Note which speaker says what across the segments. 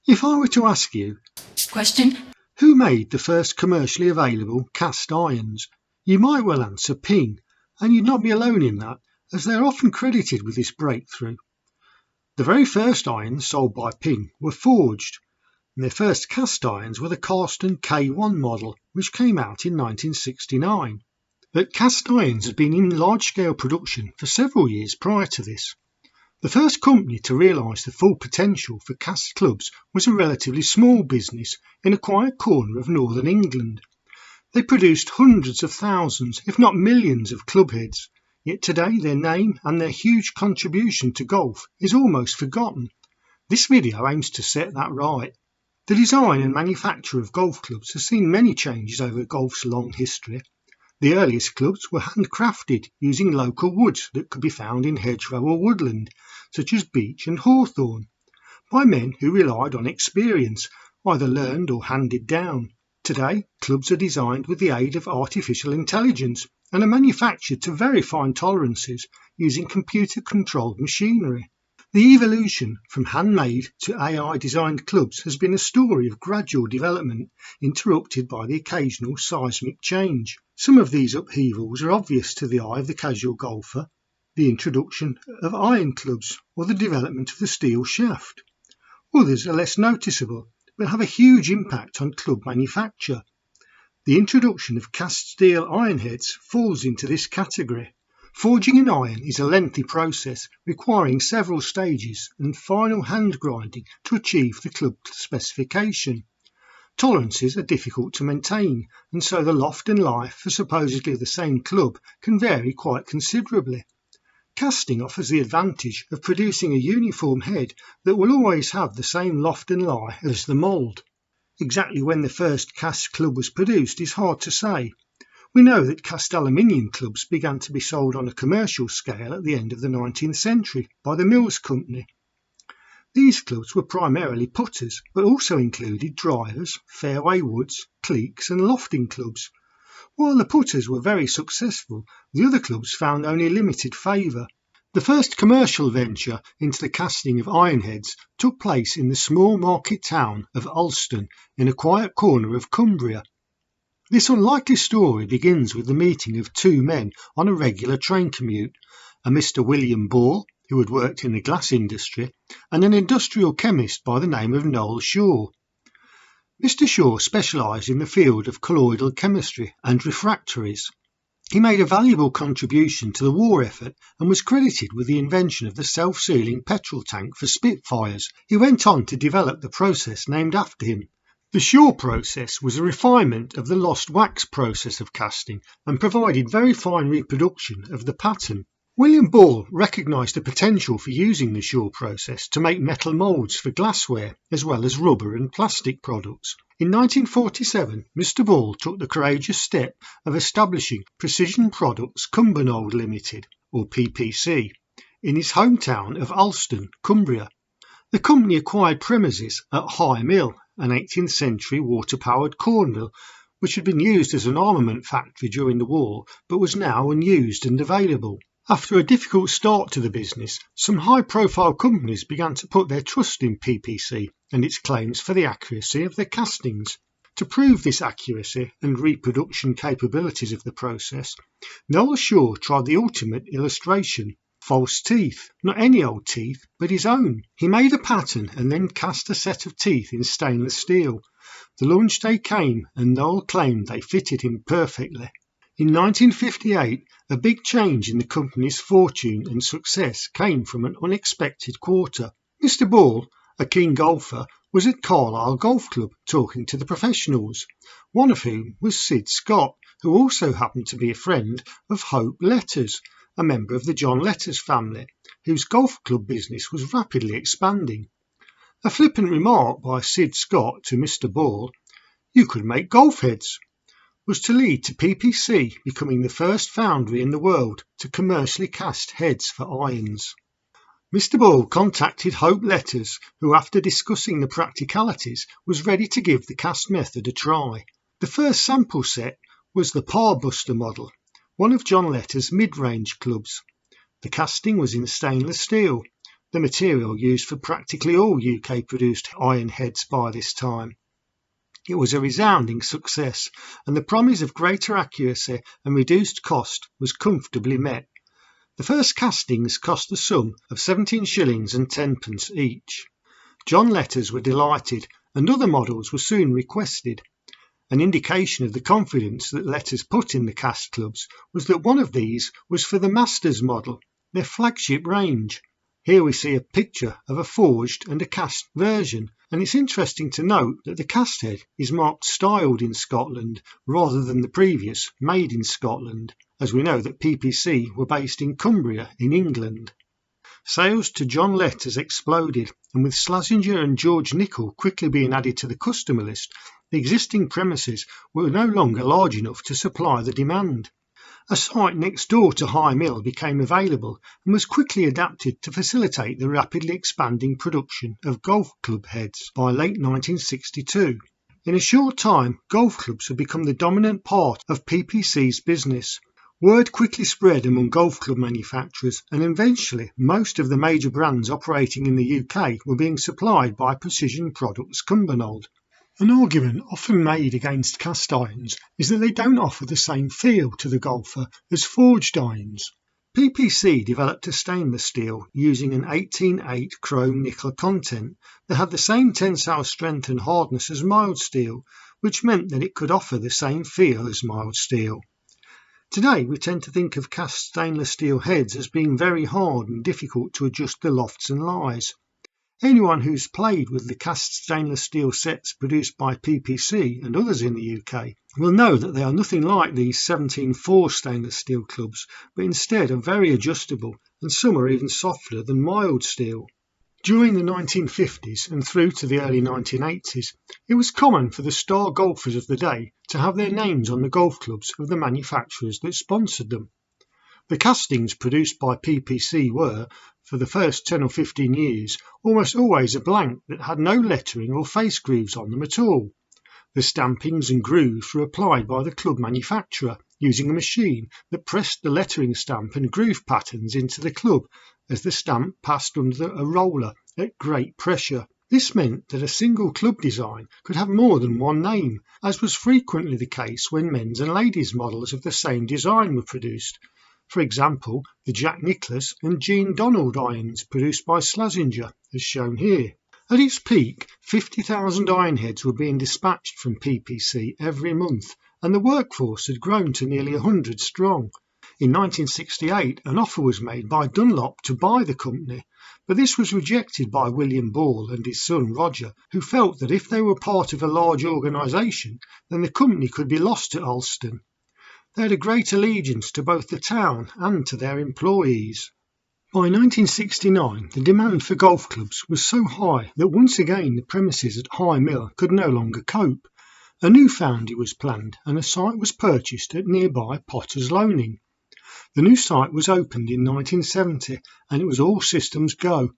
Speaker 1: If I were to ask you,
Speaker 2: Question.
Speaker 1: who made the first commercially available cast irons, you might well answer Ping, and you'd not be alone in that, as they are often credited with this breakthrough. The very first irons sold by Ping were forged, and their first cast irons were the Carston K1 model, which came out in 1969. But cast irons had been in large-scale production for several years prior to this. The first company to realise the full potential for cast clubs was a relatively small business in a quiet corner of northern England. They produced hundreds of thousands, if not millions, of club heads, yet today their name and their huge contribution to golf is almost forgotten. This video aims to set that right. The design and manufacture of golf clubs has seen many changes over golf's long history. The earliest clubs were handcrafted using local woods that could be found in hedgerow or woodland, such as beech and hawthorn, by men who relied on experience, either learned or handed down. Today, clubs are designed with the aid of artificial intelligence and are manufactured to very fine tolerances using computer-controlled machinery. The evolution from handmade to AI-designed clubs has been a story of gradual development, interrupted by the occasional seismic change. Some of these upheavals are obvious to the eye of the casual golfer: the introduction of iron clubs or the development of the steel shaft. Others are less noticeable, but have a huge impact on club manufacture. The introduction of cast steel iron heads falls into this category. Forging an iron is a lengthy process requiring several stages and final hand grinding to achieve the club specification. Tolerances are difficult to maintain, and so the loft and lie for supposedly the same club can vary quite considerably. Casting offers the advantage of producing a uniform head that will always have the same loft and lie as the mould. Exactly when the first cast club was produced is hard to say. We know that cast aluminium clubs began to be sold on a commercial scale at the end of the 19th century by the Mills Company. These clubs were primarily putters, but also included drivers, fairway woods, cleeks and lofting clubs. While the putters were very successful, the other clubs found only limited favour. The first commercial venture into the casting of iron heads took place in the small market town of Ulston in a quiet corner of Cumbria. This unlikely story begins with the meeting of two men on a regular train commute, a Mr. William Ball, who had worked in the glass industry, and an industrial chemist by the name of Noel Shaw. Mr. Shaw specialised in the field of colloidal chemistry and refractories. He made a valuable contribution to the war effort and was credited with the invention of the self-sealing petrol tank for Spitfires. He went on to develop the process named after him. The Shaw process was a refinement of the lost wax process of casting and provided very fine reproduction of the pattern. William Ball recognised the potential for using the Shaw process to make metal moulds for glassware as well as rubber and plastic products. In 1947, Mr. Ball took the courageous step of establishing Precision Products Cumberland Limited, or PPC, in his hometown of Ulston, Cumbria. The company acquired premises at High Mill, an 18th century water-powered cornmill which had been used as an armament factory during the war but was now unused and available. After a difficult start to the business, some high-profile companies began to put their trust in PPC and its claims for the accuracy of their castings. To prove this accuracy and reproduction capabilities of the process, Noel Shaw tried the ultimate illustration: false teeth. Not any old teeth, but his own. He made a pattern and then cast a set of teeth in stainless steel. The launch day came and Noel claimed they fitted him perfectly. In 1958, a big change in the company's fortune and success came from an unexpected quarter. Mr. Ball, a keen golfer, was at Carlisle Golf Club talking to the professionals, one of whom was Sid Scott, who also happened to be a friend of Hope Letters, a member of the John Letters family, whose golf club business was rapidly expanding. A flippant remark by Sid Scott to Mr. Ball, "You could make golf heads," was to lead to PPC becoming the first foundry in the world to commercially cast heads for irons. Mr. Ball contacted Hope Letters, who after discussing the practicalities was ready to give the cast method a try. The first sample set was the Parbuster model, one of John Letters' mid-range clubs. The casting was in stainless steel. the material used for practically all UK-produced iron heads by this time. It was a resounding success, and the promise of greater accuracy and reduced cost was comfortably met. The first castings cost the sum of 17 shillings and 10pence each. John Letters were delighted, and other models were soon requested. An indication of the confidence that Letters put in the cast clubs was that one of these was for the Masters model, their flagship range. Here we see a picture of a forged and a cast version, and it's interesting to note that the cast head is marked Styled in Scotland rather than the previous Made in Scotland, as we know that PPC were based in Cumbria in England. Sales to John Letters exploded, and with Slazenger and George Nicol quickly being added to the customer list, the existing premises were no longer large enough to supply the demand. A site next door to High Mill became available and was quickly adapted to facilitate the rapidly expanding production of golf club heads by late 1962. In a short time, golf clubs had become the dominant part of PPC's business. Word quickly spread among golf club manufacturers, and eventually most of the major brands operating in the UK were being supplied by Precision Products Cumberland. An argument often made against cast irons is that they don't offer the same feel to the golfer as forged irons. PPC developed a stainless steel using an 18-8 chrome nickel content that had the same tensile strength and hardness as mild steel, which meant that it could offer the same feel as mild steel. Today we tend to think of cast stainless steel heads as being very hard and difficult to adjust the lofts and lies. Anyone who's played with the cast stainless steel sets produced by PPC and others in the UK will know that they are nothing like these 17-4 stainless steel clubs, but instead are very adjustable, and some are even softer than mild steel. During the 1950s and through to the early 1980s, it was common for the star golfers of the day to have their names on the golf clubs of the manufacturers that sponsored them. The castings produced by PPC were, for the first 10 or 15 years, almost always a blank that had no lettering or face grooves on them at all. The stampings and grooves were applied by the club manufacturer using a machine that pressed the lettering stamp and groove patterns into the club as the stamp passed under a roller at great pressure. This meant that a single club design could have more than one name, as was frequently the case when men's and ladies' models of the same design were produced. For example, the Jack Nicklaus and Jean Donald irons produced by Slazenger, as shown here. At its peak, 50,000 iron heads were being dispatched from PPC every month, and the workforce had grown to nearly 100 strong. In 1968, an offer was made by Dunlop to buy the company, but this was rejected by William Ball and his son Roger, who felt that if they were part of a large organisation, then the company could be lost to Alston. They had a great allegiance to both the town and to their employees. By 1969, the demand for golf clubs was so high that once again the premises at High Mill could no longer cope. A new foundry was planned and a site was purchased at nearby Potter's Loaning. The new site was opened in 1970 and it was all systems go.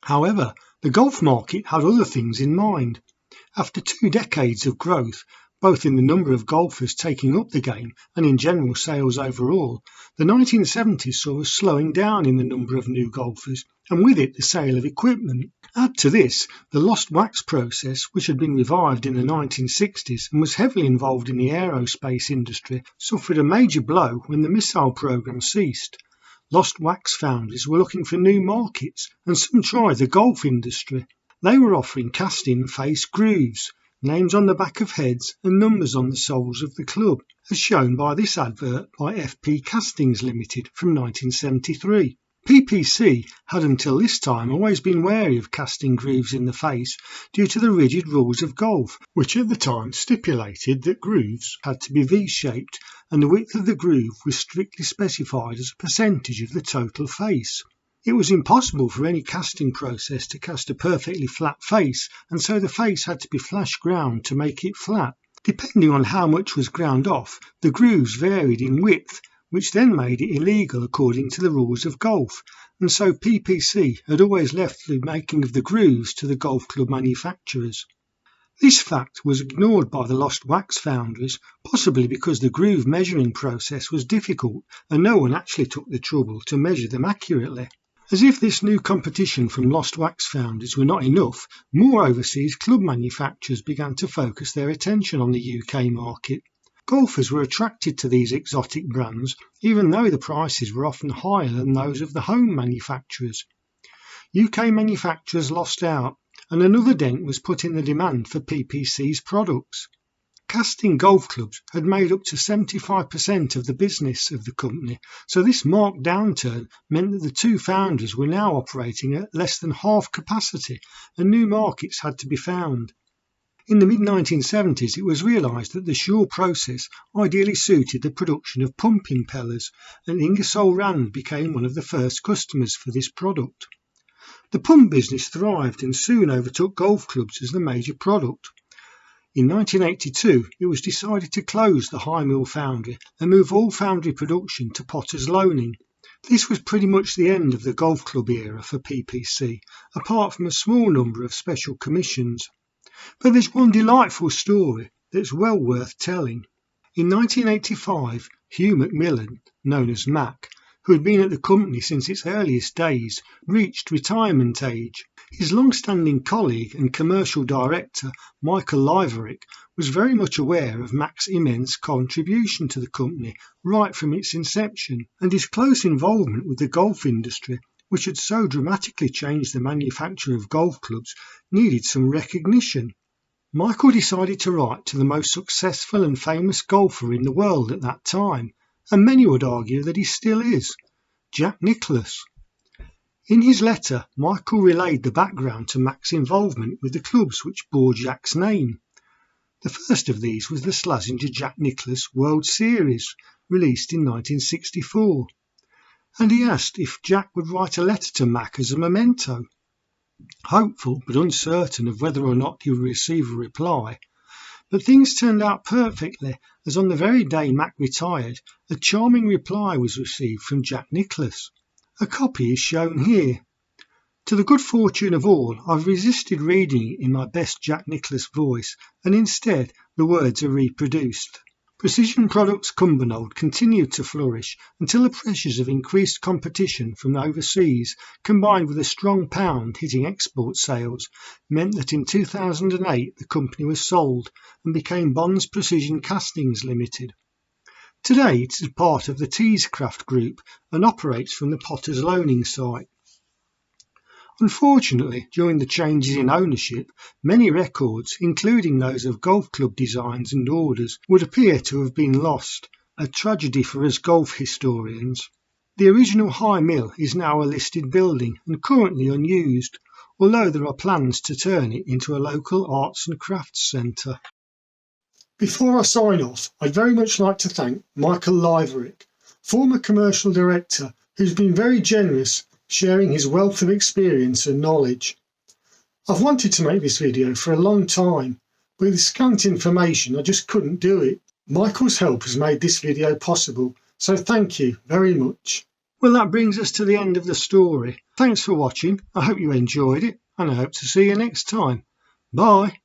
Speaker 1: However, the golf market had other things in mind. After 2 decades of growth, both in the number of golfers taking up the game and in general sales overall, the 1970s saw a slowing down in the number of new golfers, and with it the sale of equipment. Add to this the lost wax process, which had been revived in the 1960s and was heavily involved in the aerospace industry, suffered a major blow when the missile program ceased. Lost wax foundries were looking for new markets, and some tried the golf industry. They were offering cast-in face grooves, names on the back of heads and numbers on the soles of the club, as shown by this advert by FP Castings Limited from 1973. PPC had until this time always been wary of casting grooves in the face due to the rigid rules of golf, which at the time stipulated that grooves had to be V-shaped and the width of the groove was strictly specified as a percentage of the total face. It was impossible for any casting process to cast a perfectly flat face, and so the face had to be flash ground to make it flat. Depending on how much was ground off, the grooves varied in width, which then made it illegal according to the rules of golf, and so PPC had always left the making of the grooves to the golf club manufacturers. This fact was ignored by the lost wax foundries, possibly because the groove measuring process was difficult and no one actually took the trouble to measure them accurately. As if this new competition from lost wax foundries were not enough, more overseas club manufacturers began to focus their attention on the UK market. Golfers were attracted to these exotic brands, even though the prices were often higher than those of the home manufacturers. UK manufacturers lost out, and another dent was put in the demand for PPC's products. Casting golf clubs had made up to 75% of the business of the company, so this marked downturn meant that the two founders were now operating at less than half capacity, and new markets had to be found. In the mid-1970s, it was realised that the Shaw process ideally suited the production of pump impellers, and Ingersoll Rand became one of the first customers for this product. The pump business thrived and soon overtook golf clubs as the major product. In 1982, it was decided to close the High Mill foundry and move all foundry production to Potter's Loaning. This was pretty much the end of the golf club era for PPC, apart from a small number of special commissions. But there's one delightful story that's well worth telling. In 1985, Hugh Macmillan, known as Mac, who had been at the company since its earliest days, reached retirement age. His long-standing colleague and commercial director, Michael Liverick, was very much aware of Mac's immense contribution to the company right from its inception, and his close involvement with the golf industry, which had so dramatically changed the manufacture of golf clubs, needed some recognition. Michael decided to write to the most successful and famous golfer in the world at that time, and many would argue that he still is, Jack Nicklaus. In his letter, Michael relayed the background to Mac's involvement with the clubs which bore Jack's name. The first of these was the Slazenger Jack Nicklaus World Series, released in 1964, and he asked if Jack would write a letter to Mac as a memento. Hopeful but uncertain of whether or not he would receive a reply, but things turned out perfectly, as on the very day Mac retired, a charming reply was received from Jack Nicklaus. A copy is shown here. To the good fortune of all, I've resisted reading it in my best Jack Nicklaus voice, and instead the words are reproduced. Precision Products Cumberland continued to flourish until the pressures of increased competition from overseas, combined with a strong pound hitting export sales, meant that in 2008 the company was sold and became Bond's Precision Castings Limited. Today it is part of the Teescraft Group and operates from the Potter's Loaning site. Unfortunately, during the changes in ownership, many records, including those of golf club designs and orders, would appear to have been lost, a tragedy for us golf historians. The original High Mill is now a listed building and currently unused, although there are plans to turn it into a local arts and crafts centre. Before I sign off, I'd very much like to thank Michael Liverick, former commercial director, who's been very generous sharing his wealth of experience and knowledge. I've wanted to make this video for a long time, but with scant information I just couldn't do it. Michael's help has made this video possible, so thank you very much. Well, that brings us to the end of the story. Thanks for watching, I hope you enjoyed it, and I hope to see you next time. Bye!